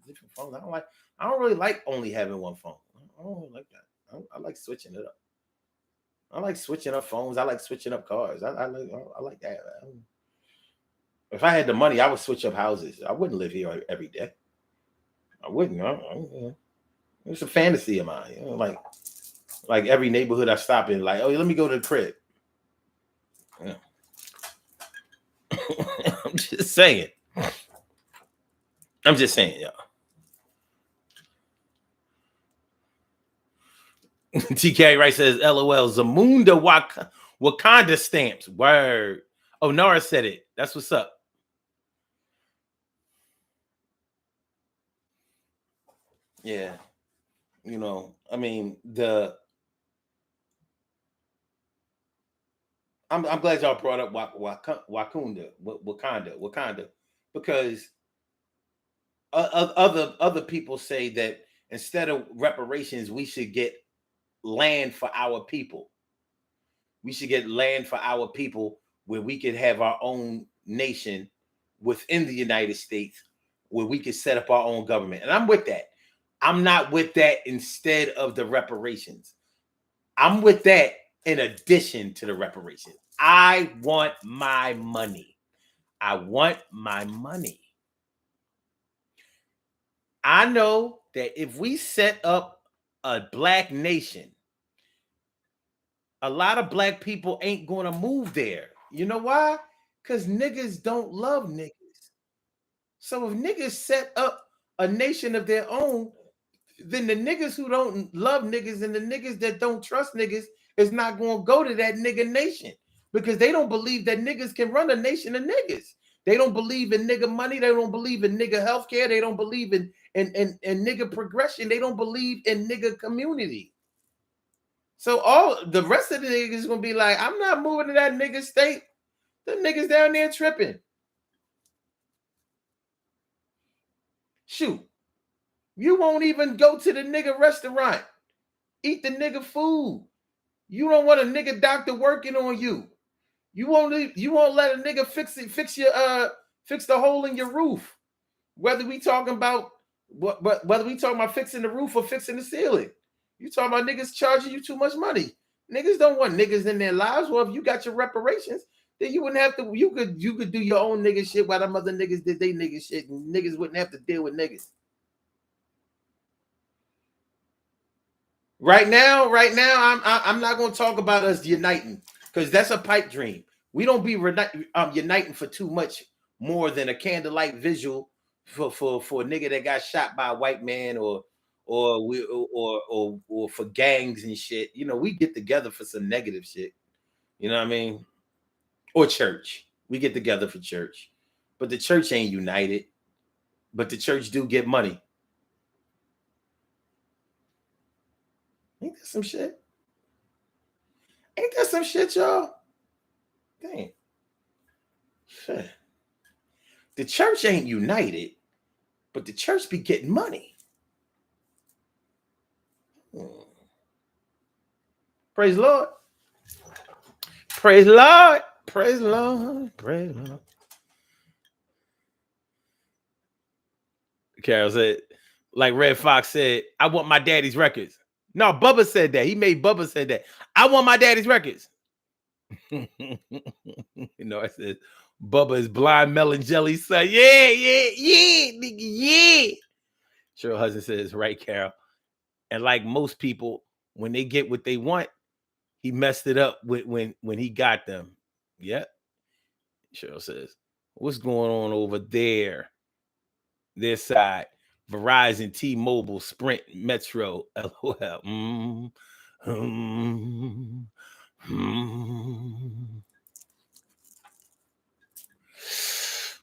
different phones. I don't really like only having one phone. I don't really like that. I like switching it up. I like switching up phones. I like switching up cars. I like that. If I had the money, I would switch up houses. I wouldn't live here every day. I wouldn't. It's a fantasy of mine. You know, like every neighborhood I stop in, like, oh, let me go to the crib. Yeah. I'm just saying. Y'all. TK Wright says, LOL, Zamunda Wakanda stamps. Word. Oh, Nora said it. That's what's up. Yeah. You know, I mean, I'm glad y'all brought up Wakanda, because other people say that instead of reparations, we should get land for our people. We should get land for our people where we could have our own nation within the United States, where we could set up our own government. And I'm with that. I'm not with that instead of the reparations. I'm with that in addition to the reparations. I want my money. I want my money. I know that if we set up a black nation, a lot of black people ain't going to move there. You know why? Because niggas don't love niggas. So if niggas set up a nation of their own, then the niggas who don't love niggas and the niggas that don't trust niggas is not going to go to that nigga nation because they don't believe that niggas can run a nation of niggas. They don't believe in nigga money. They don't believe in nigga healthcare. They don't believe in nigga progression. They don't believe in nigga community. So all the rest of the niggas is going to be like, I'm not moving to that nigga state. The niggas down there tripping. Shoot. You won't even go to the nigga restaurant. Eat the nigga food. You don't want a nigga doctor working on you. You won't let a nigga fix the hole in your roof. Whether we talking about fixing the roof or fixing the ceiling. You talking about niggas charging you too much money. Niggas don't want niggas in their lives. Well, if you got your reparations, then you wouldn't have to. You could do your own nigga shit while them other niggas did they nigga shit, and niggas wouldn't have to deal with niggas. Right now, I'm not gonna talk about us uniting because that's a pipe dream. We don't be uniting for too much more than a candlelight visual for a nigga that got shot by a white man or for gangs and shit. You know, we get together for some negative shit. You know what I mean? Or church. We get together for church. But the church ain't united. But the church do get money. Ain't that some shit? Ain't that some shit, y'all? Damn. Shit. The church ain't united, but the church be getting money. Praise the Lord. Praise the Lord. Praise the Lord. Praise the Lord. Carol said, like Red Fox said, I want my daddy's records. No, Bubba said that. He made Bubba said that. I want my daddy's records. You know, I said, Bubba is blind melon jelly son. Yeah, nigga, yeah. Cheryl Hudson says, right, Carol. And like most people, when they get what they want, he messed it up when he got them. Yep. Cheryl says, what's going on over there? This side. Verizon, T-Mobile, Sprint, Metro, LOL.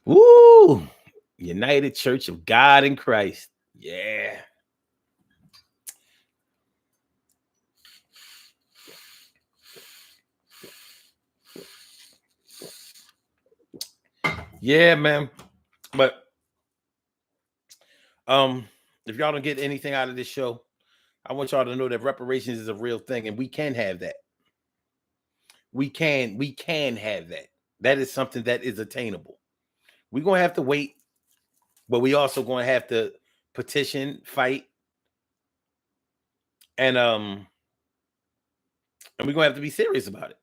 Woo! United Church of God in Christ. Yeah. Yeah, man. But if y'all don't get anything out of this show, I want y'all to know that reparations is a real thing, and we can have that. We can have that. That is something that is attainable. We're gonna have to wait, but we also gonna have to petition, fight, and we're gonna have to be serious about it.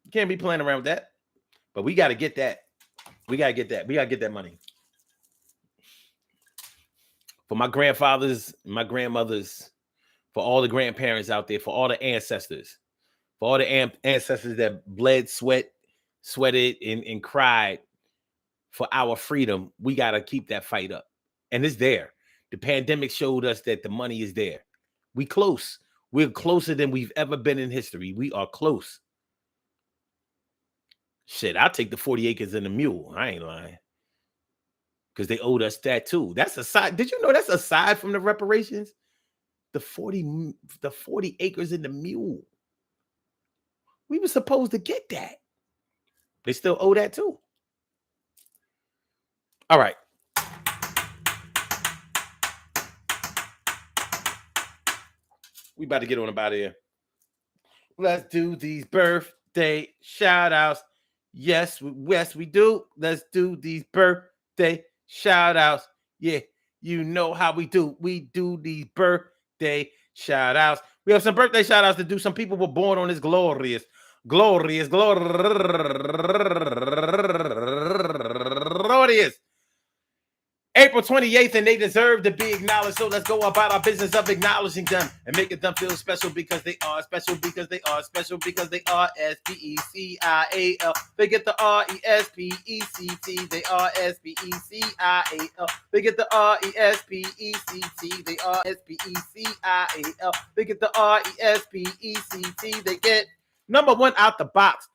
You can't be playing around with that. But we gotta get that. We gotta get that. We gotta get that money. For my grandfathers, my grandmothers, for all the grandparents out there, for all the ancestors, for all the ancestors that bled, sweated, and cried for our freedom, we got to keep that fight up. And it's there. The pandemic showed us that the money is there. We close. We're closer than we've ever been in history. We are close. Shit, I'll take the 40 acres and the mule. I ain't lying. Because they owed us that too. That's aside. Did you know that's aside from the reparations? The 40 acres and the mule. We were supposed to get that. They still owe that too. All right. We about to get on about here. Let's do these birthday shout outs. Yes, we do. Let's do these birthday shout outs. Yeah, you know how we do. We do these birthday shout outs. We have some birthday shout outs to do. Some people were born on this glorious April 28th, and they deserve to be acknowledged. So let's go about our business of acknowledging them and making them feel special because they are special, because they are special, because they are SPECIAL. They get the RESPECT. They are SPECIAL. They get the RESPECT. They are SPECIAL. They get the RESPECT. They get number one out the box.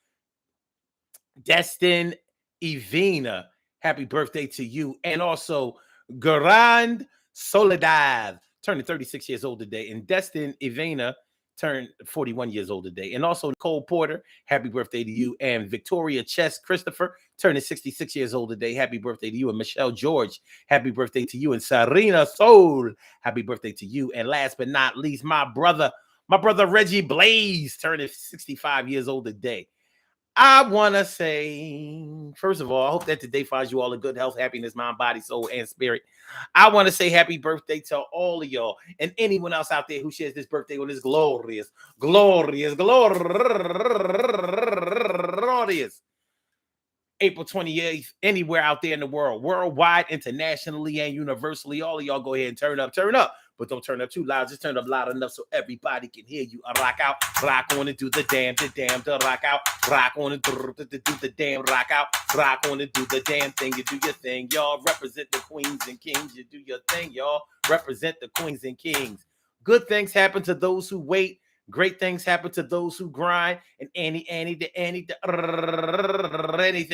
Destin Evina. Happy birthday to you. And also, Grand Soledad turning 36 years old today. And Destin Ivana turned 41 years old today. And also, Nicole Porter, happy birthday to you. And Victoria Chess Christopher turning 66 years old today. Happy birthday to you. And Michelle George, happy birthday to you. And Sarina Soul, happy birthday to you. And last but not least, my brother Reggie Blaze turning 65 years old today. I want to say, first of all, I hope that today finds you all in good health, happiness, mind, body, soul, and spirit. I want to say happy birthday to all of y'all and anyone else out there who shares this birthday on this glorious parties. April 28th, anywhere out there in the world, worldwide, internationally, and universally. All of y'all go ahead and turn up, but don't turn up too loud. Just turn up loud enough so everybody can hear you. Rock out, rock on and do the damn, the rock out, rock on and do the damn, rock out, rock on and do the damn thing. You do your thing, y'all. Represent the queens and kings. You do your thing, y'all. Represent the queens and kings. Good things happen to those who wait. Great things happen to those who grind, and anything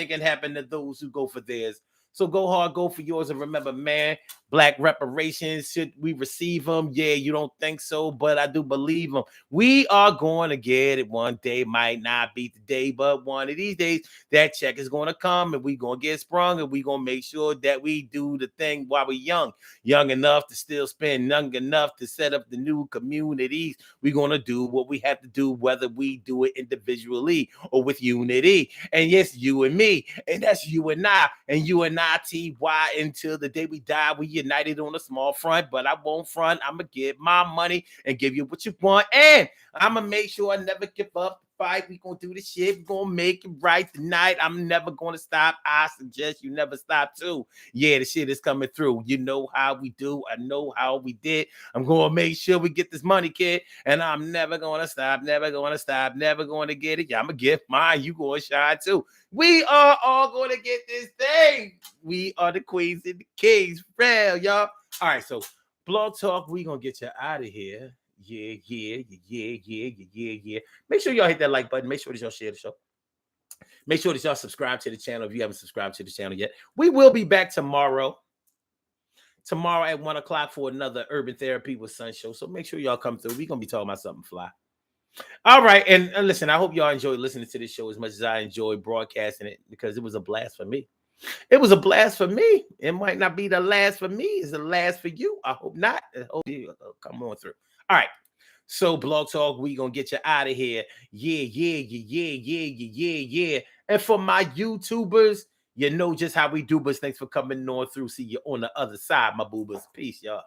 can happen to those who go for theirs. So go hard, go for yours, and remember, man, black reparations, should we receive them? Yeah, you don't think so, but I do believe them. We are going to get it one day. Might not be today, but one of these days, that check is going to come, and we're going to get sprung, and we're going to make sure that we do the thing while we're young enough to still spend, young enough to set up the new communities. We're going to do what we have to do, whether we do it individually or with unity. And yes, you and me, and that's you and I, and you and I-T-Y, until the day we die. We united on a small front, but I won't front. I'm going to get my money and give you what you want, and I'm going to make sure I never give up the fight. We're going to do the shit. We're going to make it right tonight. I'm never going to stop. I suggest you never stop too. Yeah, the shit is coming through. You know how we do. I know how we did. I'm going to make sure we get this money, kid, and I'm never going to stop, never going to stop, never going to get it. Yeah, I'm going to get mine. You going to shine too. We are all going to get this thing. We are the queens and the kings. Real, y'all. All right, so Blog Talk, we going to get you out of here. Yeah. Make sure y'all hit that like button. Make sure that y'all share the show. Make sure that y'all subscribe to the channel if you haven't subscribed to the channel yet. We will be back tomorrow. Tomorrow at 1 o'clock for another Urban Therapy with Sun show. So make sure y'all come through. We're going to be talking about something fly. All right. And listen, I hope y'all enjoyed listening to this show as much as I enjoyed broadcasting it, because it was a blast for me. It was a blast for me. It might not be the last for me. It's the last for you. I hope not. I hope you come on through. All right. So Blog Talk, we going to get you out of here. Yeah. And for my YouTubers, you know just how we do, but thanks for coming on through. See you on the other side, my boobers. Peace, y'all.